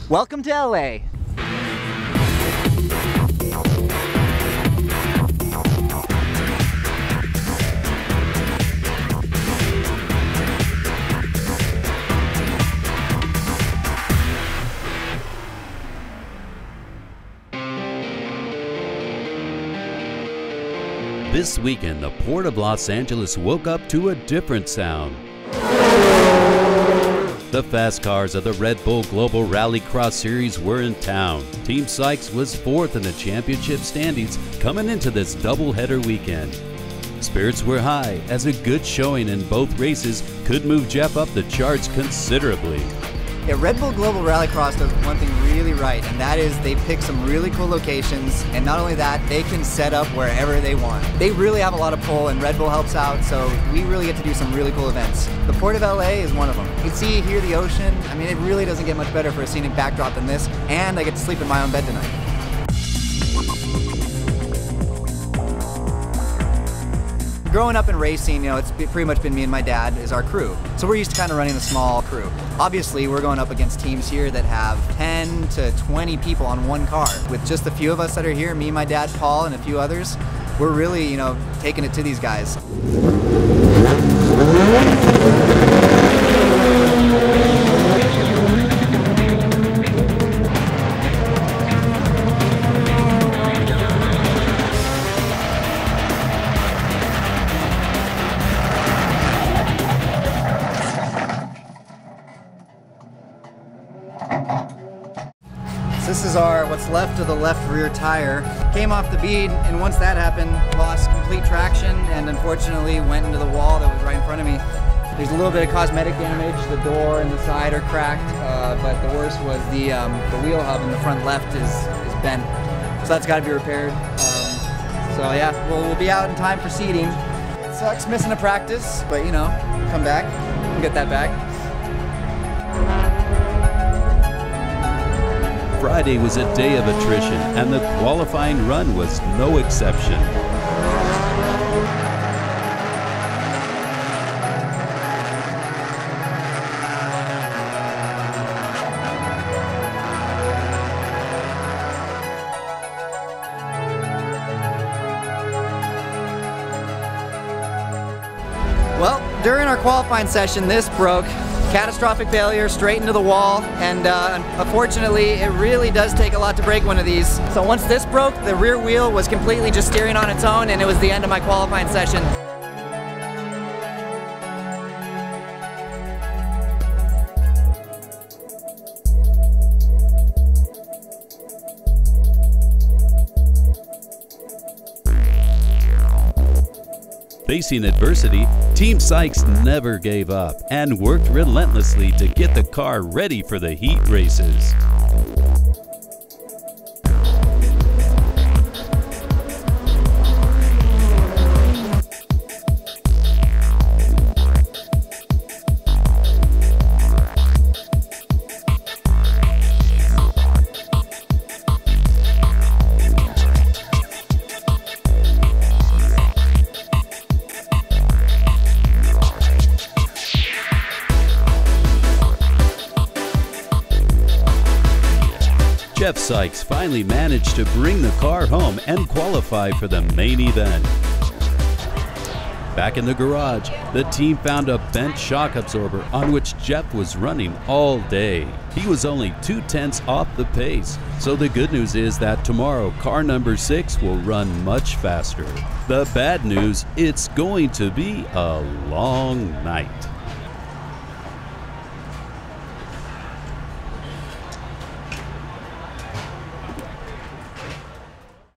Welcome to LA. This weekend, the Port of Los Angeles woke up to a different sound. The fast cars of the Red Bull Global Rallycross Series were in town. Team Sykes was fourth in the championship standings coming into this doubleheader weekend. Spirits were high as a good showing in both races could move Geoff up the charts considerably. Yeah, Red Bull Global Rallycross does one thing really right, and that is they pick some really cool locations, and not only that, they can set up wherever they want. They really have a lot of pull, and Red Bull helps out, so we really get to do some really cool events. The Port of LA is one of them. You can see here the ocean. I mean, it really doesn't get much better for a scenic backdrop than this, and I get to sleep in my own bed tonight. Growing up in racing, you know, it's pretty much been me and my dad as our crew. So we're used to kind of running a small crew. Obviously, we're going up against teams here that have 10 to 20 people on one car. With just a few of us that are here, me, my dad, Paul, and a few others, we're really, you know, taking it to these guys. This is what's left of the left rear tire. Came off the bead, and once that happened, lost complete traction and unfortunately went into the wall that was right in front of me. There's a little bit of cosmetic damage. The door and the side are cracked, but the worst was the wheel hub in the front left is bent. So that's got to be repaired. So yeah, we'll be out in time for seeding. It sucks missing a practice, but you know, come back and get that back. Friday was a day of attrition, and the qualifying run was no exception. Well, during our qualifying session, this broke. Catastrophic failure, straight into the wall, and unfortunately it really does take a lot to break one of these. So once this broke, the rear wheel was completely just steering on its own, and it was the end of my qualifying session. Facing adversity, Team Sykes never gave up and worked relentlessly to get the car ready for the heat races. Geoff Sykes finally managed to bring the car home and qualify for the main event. Back in the garage, the team found a bent shock absorber on which Geoff was running all day. He was only 2/10 off the pace, so the good news is that tomorrow car number 6 will run much faster. The bad news, it's going to be a long night.